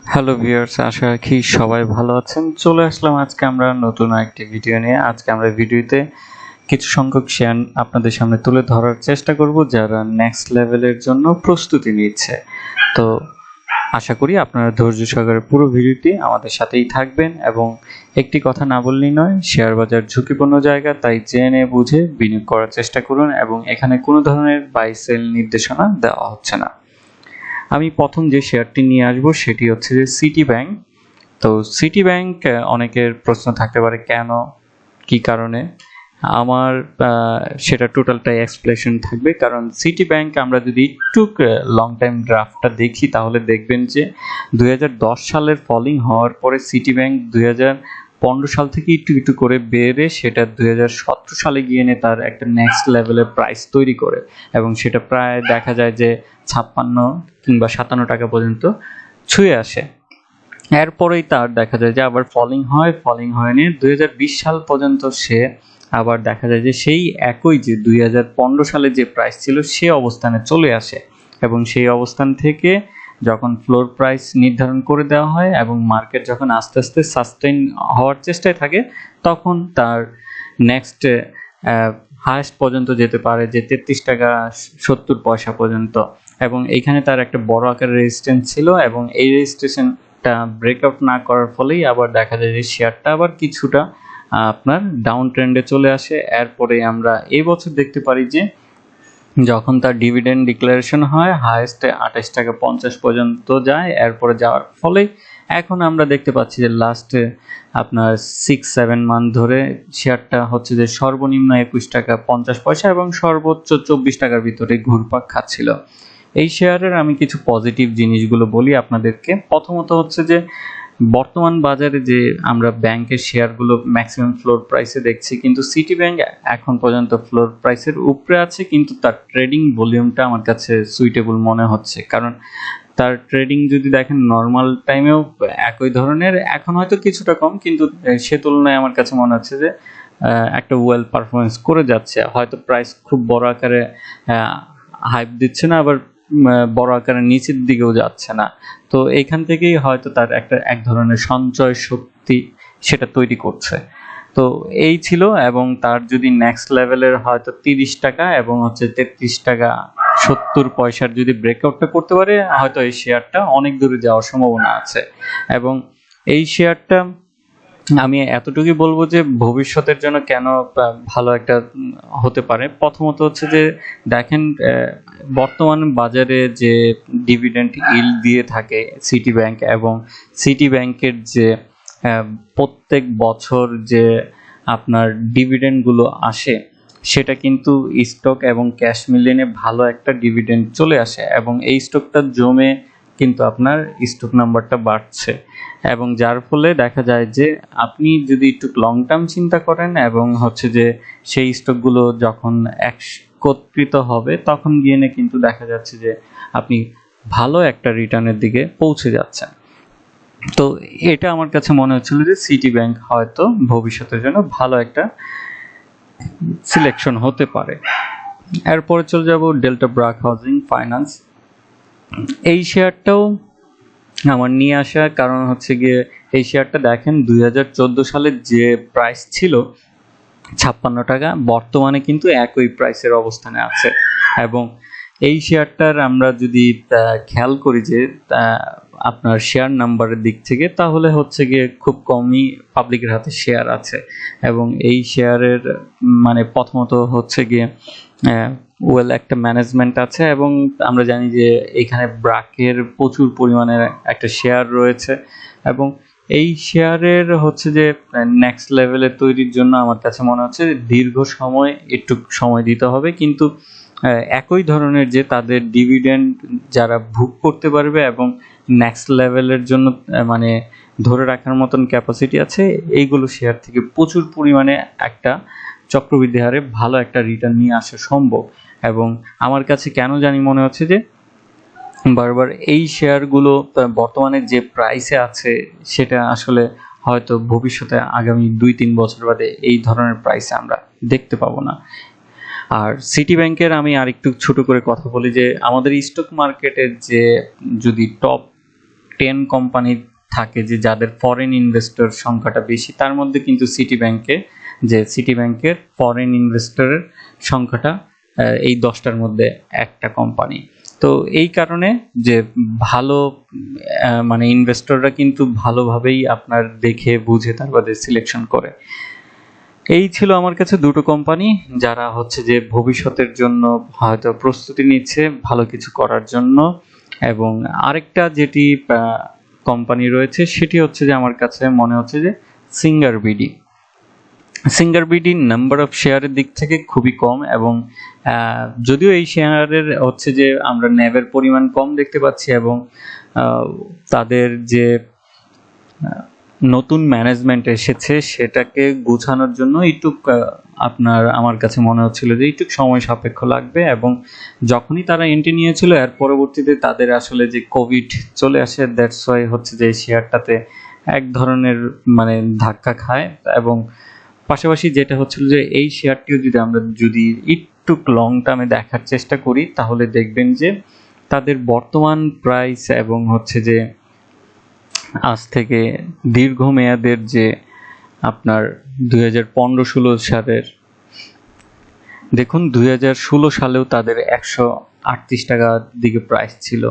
Hello viewers, আশা রাখি সবাই ভালো আছেন। চলে আসলাম আজকে আমরা নতুন একটি ভিডিও নিয়ে। আজকে আমরা ভিডিওতে কিছু সংখ্যক শেয়ার আপনাদের সামনে তুলে ধরার চেষ্টা করব যারা নেক্সট লেভেলের জন্য প্রস্তুতি নিচ্ছে। তো আশা করি আপনারা ধৈর্য সহকারে পুরো ভিডিওটি আমাদের সাথেই থাকবেন এবং একটি কথা না বললেই নয়, শেয়ার বাজার ঝুঁকিপূর্ণ জায়গা, তাই জেনে বুঝে বিনিয়োগ করার চেষ্টা করুন এবং এখানে কোনো ধরনের বাই সেল নির্দেশনা দেওয়া হচ্ছে না। আমি প্রথম যে শেয়ারটি নিয়ে আসব সেটি হচ্ছে যে সিটি ব্যাংক। তো সিটি ব্যাংক অনেকের প্রশ্ন থাকতে পারে কেন, কি কারণে। আমার সেটা টোটালটাই এক্সপ্লেনেশন থাকবে। কারণ সিটি ব্যাংক আমরা যদি একটু লং টাইম গ্রাফটা দেখি তাহলে দেখবেন যে 2010 সালের ফলিং হওয়ার পরে সিটি ব্যাংক 2015 সাল থেকে একটু একটু করে বেড়ে সেটা 2017 সালে গিয়ে এনে তার একটা নেক্সট লেভেলের প্রাইস তৈরি করে এবং সেটা প্রায় দেখা যায় যে 56 কিংবা 57 টাকা পর্যন্ত ছুঁয়ে আসে। এরপরেই তার দেখা যায় যে আবার ফলিং হয়ে নিয়ে 2020 সাল পর্যন্ত সে আবার দেখা যায় যে সেই একই যে 2015 সালে যে প্রাইস ছিল সে অবস্থানে চলে আসে এবং সেই অবস্থান থেকে যখন ফ্লোর প্রাইস নির্ধারণ করে দেওয়া হয় এবং মার্কেট যখন আস্তে আস্তে সাস্টেইন হওয়ার চেষ্টায় থাকে তখন তার নেক্সট হাইয়েস্ট পর্যন্ত যেতে পারে যে 33 টাকা 70 পয়সা পর্যন্ত। এবং এইখানে তার একটা বড় আকারের রেজিস্ট্যান্স ছিল এবং এই রেজিস্ট্রেশনটা ব্রেকআউট না করার ফলেই আবার দেখা যায় যে শেয়ারটা আবার কিছুটা আপনার ডাউন ট্রেন্ডে চলে আসে। এরপরে আমরা এই বছর দেখতে পারি যে যখন তার ডিভিডেন্ড ডিক্লারেশন হয় হাইয়েস্টে 28 টাকা 50 পর্যন্ত যায়। এরপরে যাওয়ার ফলে এখন আমরা দেখতে পাচ্ছি যে লাস্টে আপনার 6-7 মান্থ ধরে শেয়ারটা হচ্ছে যে সর্বনিম্ন 21 টাকা 50 পয়সা এবং সর্বোচ্চ 24 টাকার ভিতরে ঘুরপাক খাচ্ছিল। এই শেয়ারের আমি কিছু পজিটিভ জিনিসগুলো বলি আপনাদেরকে। প্রথমত হচ্ছে যে বর্তমান বাজারে যে আমরা ব্যাংকের শেয়ারগুলো ম্যাক্সিমাম ফ্লোর প্রাইসে দেখছি, কিন্তু সিটি ব্যাংক এখন পর্যন্ত ফ্লোর প্রাইসের উপরে আছে, কিন্তু তার ট্রেডিং ভলিউমটা আমার কাছে সুইটেবল মনে হচ্ছে। কারণ তার ট্রেডিং যদি দেখেন নর্মাল টাইমেও একই ধরনের, এখন হয়তো কিছুটা কম, কিন্তু সে তুলনায় আমার কাছে মনে হচ্ছে যে একটা ওয়েল পারফরমেন্স করে যাচ্ছে। হয়তো প্রাইস খুব বড় আকারে হাইপ দিচ্ছে না, আবার বড় আকারের নিচের দিকেও যাচ্ছে না। তো এইখান থেকেই হয়তো তার এক ধরনের সঞ্চয় শক্তি সেটা তৈরি করছে। তো এই ছিল। এবং তার যদি নেক্সট লেভেলের হয়তো 30 টাকা এবং হচ্ছে 33 টাকা 70 পয়সার যদি ব্রেকআউটটা করতে পারে হয়তো এই শেয়ারটা অনেক দূরে যাওয়ার সম্ভাবনা আছে। এবং এই শেয়ারটা আমি এতটুকুই বলবো যে ভবিষ্যতের জন্য কেন ভালো একটা হতে পারে। প্রথমত হচ্ছে যে দেখেন বর্তমান বাজারে যে ডিভিডেন্ড ইল্ড দিয়ে থাকে সিটি ব্যাংক, এবং সিটি ব্যাংকের যে প্রত্যেক বছর যে আপনার ডিভিডেন্ডগুলো আসে সেটা কিন্তু স্টক এবং ক্যাশ মিলিয়ে ভালো একটা ডিভিডেন্ড চলে আসে এবং এই স্টকটা জমে কিন্তু আপনার স্টক নাম্বারটা বাড়ছে। এবং যার ফলে দেখা যায় যে আপনি যদি একটু লং টার্ম চিন্তা করেন এবং হচ্ছে যে সেই স্টকগুলো যখন একত্রিত হবে তখন গিয়ে কিন্তু দেখা যাচ্ছে যে আপনি ভালো একটা রিটার্নের দিকে পৌঁছে যাচ্ছেন। তো এটা আমার কাছে মনে হচ্ছিল যে সিটি ব্যাংক হয়তো ভবিষ্যতের জন্য ভালো একটা সিলেকশন হতে পারে। এরপরে চলে যাব ডেল্টা ব্রাক হাউজিং ফাইন্যান্স। এই শেয়ারটাও আমার নিয়ে আসার কারণ হচ্ছে গিয়ে এই শেয়ারটা দেখেন 2014 সালের যে প্রাইস ছিল 56 টাকা, বর্তমানে কিন্তু একই প্রাইসের অবস্থানে আছে। এবং এই শেয়ারটার আমরা যদি খেয়াল করি যে আপনার শেয়ার নাম্বারের দিক থেকে, তাহলে হচ্ছে গিয়ে খুব কমই পাবলিকের হাতে শেয়ার আছে। এবং এই শেয়ারের মানে প্রথমত হচ্ছে গিয়ে ওয়েল একটা ম্যানেজমেন্ট আছে এবং আমরা জানি যে এখানে ব্রাকের প্রচুর পরিমাণের একটা শেয়ার রয়েছে। এবং এই শেয়ারের হচ্ছে যে নেক্সট লেভেলে তৈরির জন্য আমার কাছে মনে হচ্ছে দীর্ঘ সময় একটু সময় দিতে হবে, কিন্তু একই ধরনের যে তাদের ডিভিডেন্ড যারা ভোগ করতে পারবে এবং নেক্সট লেভেলের জন্য মানে ধরে রাখার মতন ক্যাপাসিটি আছে, এইগুলো শেয়ার থেকে প্রচুর পরিমাণে একটা চক্রবৃদ্ধি হারে ভালো একটা রিটার্ন নিয়ে আসা সম্ভব। এবং আমার কাছে কেন জানি মনে হচ্ছে যে বারবার এই শেয়ারগুলো বর্তমানে যে প্রাইসে আছে সেটা আসলে হয়তো ভবিষ্যতে আগামী 2-3 বছর বাদে এই ধরনের প্রাইসে আমরা দেখতে পাবো না। আর সিটি ব্যাংকের আমি আরেকটু ছোট করে কথা বলি যে আমাদের স্টক মার্কেটের যে যদি টপ 10 কোম্পানি থাকে যে যাদের ফরেন ইনভেস্টর সংখ্যাটা বেশি, তার মধ্যে কিন্তু সিটি ব্যাংকের ফরেন ইনভেস্টরের সংখ্যাটা এই 10টার মধ্যে একটা কোম্পানি। তো এই কারণে যে ভালো মানে ইনভেস্টররা কিন্তু ভালোভাবেই আপনার দেখে বুঝে তারপরে সিলেকশন করে। এই ছিল আমার কাছে দুটো কোম্পানি যারা হচ্ছে যে ভবিষ্যতের জন্য হয়তো প্রস্তুতি নিচ্ছে ভালো কিছু করার জন্য। এবং আরেকটা যেটি কোম্পানি রয়েছে সেটি হচ্ছে যে আমার কাছে মনে হচ্ছে যে সিঙ্গার বিডি নাম্বার অফ শেয়ারের দিক থেকে খুবই কম, এবং যদিও এই শেয়ারের হচ্ছে যে আমরা ন্যাবের পরিমাণ কম দেখতে পাচ্ছি, এবং তাদের যে নতুন ম্যানেজমেন্ট এসেছে সেটাকে গুছানোর জন্য আমার কাছে মনে হচ্ছিল যে একটু সময় সাপেক্ষ লাগবে। এবং যখনই তারা এন্ট্রি নিয়েছিল এর পরবর্তীতে তাদের আসলে যে কোভিড চলে আসে, দ্যাটস ওয়াই হচ্ছে যে শেয়ারটাতে এক ধরনের মানে ধাক্কা খায়। এবং পাশাপাশি যেটা হচ্ছিল যে এই শেয়ারটিও যদি একটু লং টার্মে দেখার চেষ্টা করি তাহলে দেখবেন যে তাদের বর্তমান প্রাইস এবং হচ্ছে যে আজ থেকে দীর্ঘমেয়াদের যে আপনার 2015-16 সালের, দেখুন 2016 সালেও তাদের 138 টাকার দিকে প্রাইস ছিল।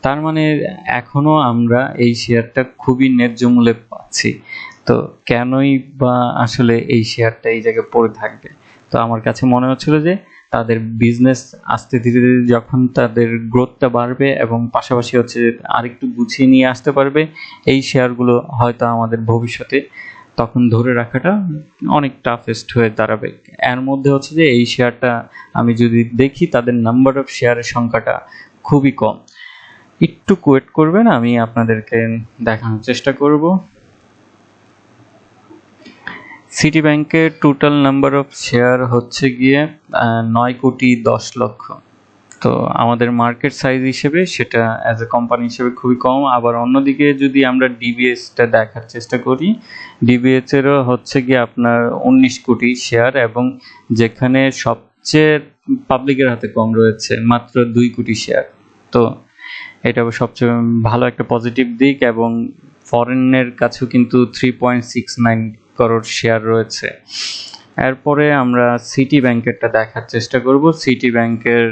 তার মানে এখনো আমরা এই শেয়ারটা খুবই ন্যায্য মূল্যে পাচ্ছি। তো কেনই বা আসলে এই শেয়ারটা এই জায়গায় পড়ে থাকবে? তো আমার কাছে মনে হচ্ছিল যে তাদের বিজনেস আস্তে ধীরে ধীরে যখন তাদের গ্রোথটা বাড়বে এবং পাশাপাশি হচ্ছে আরেকটু গুছিয়ে নিয়ে আসতে পারবে, এই শেয়ারগুলো হয়তো আমাদের ভবিষ্যতে তখন ধরে রাখাটা অনেক টাফেস্ট হয়ে দাঁড়াবে। এর মধ্যে হচ্ছে যে এই শেয়ারটা আমি যদি দেখি তাদের নাম্বার অফ শেয়ারের সংখ্যাটা খুবই কম। একটু ওয়েট করবেন, আমি আপনাদেরকে দেখানোর চেষ্টা করব। সিটি ব্যাংকের টোটাল নাম্বার অফ শেয়ার হচ্ছে গিয়ে 9,10,00,000। তো আমাদের মার্কেট সাইজ হিসেবে সেটা অ্যাজ এ কোম্পানি হিসেবে খুবই কম। আবার অন্যদিকে যদি আমরা ডিবিএসটা দেখার চেষ্টা করি, ডিবিএস এরও হচ্ছে গিয়ে আপনার 19 কোটি শেয়ার, এবং যেখানে সবচেয়ে পাবলিকের হাতে কম রয়েছে মাত্র 2 কোটি শেয়ার। তো এটা সবচেয়ে ভালো একটা পজিটিভ দিক। এবং ফরেনের কাছেও কিন্তু 3.69 করোড় শেয়ার রয়েছে। এরপরে আমরা সিটি ব্যাংকেরটা দেখার চেষ্টা করব। সিটি ব্যাংকের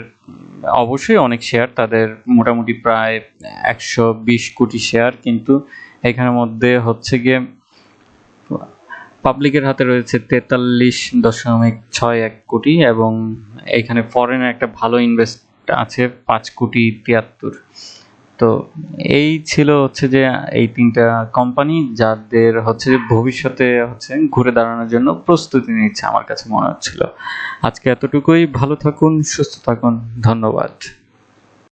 অবশ্যই অনেক শেয়ার, তাদের মোটামুটি প্রায় 120 কোটি শেয়ার, কিন্তু এখানের মধ্যে হচ্ছে গিয়ে পাবলিকের হাতে রয়েছে 43.61 কোটি, এবং এখানে ফরেনের একটা ভালো ইনভেস্ট আছে 5,73,00,000। তো এই ছিল হচ্ছে যে এই 3টা কোম্পানি যাদের হচ্ছে ভবিষ্যতে হচ্ছে ঘুরে দাঁড়ানোর জন্য প্রস্তুতি নিচ্ছে আমার কাছে মনে হচ্ছিল। আজকে এতটুকুই। ভালো থাকুন, সুস্থ থাকুন, ধন্যবাদ।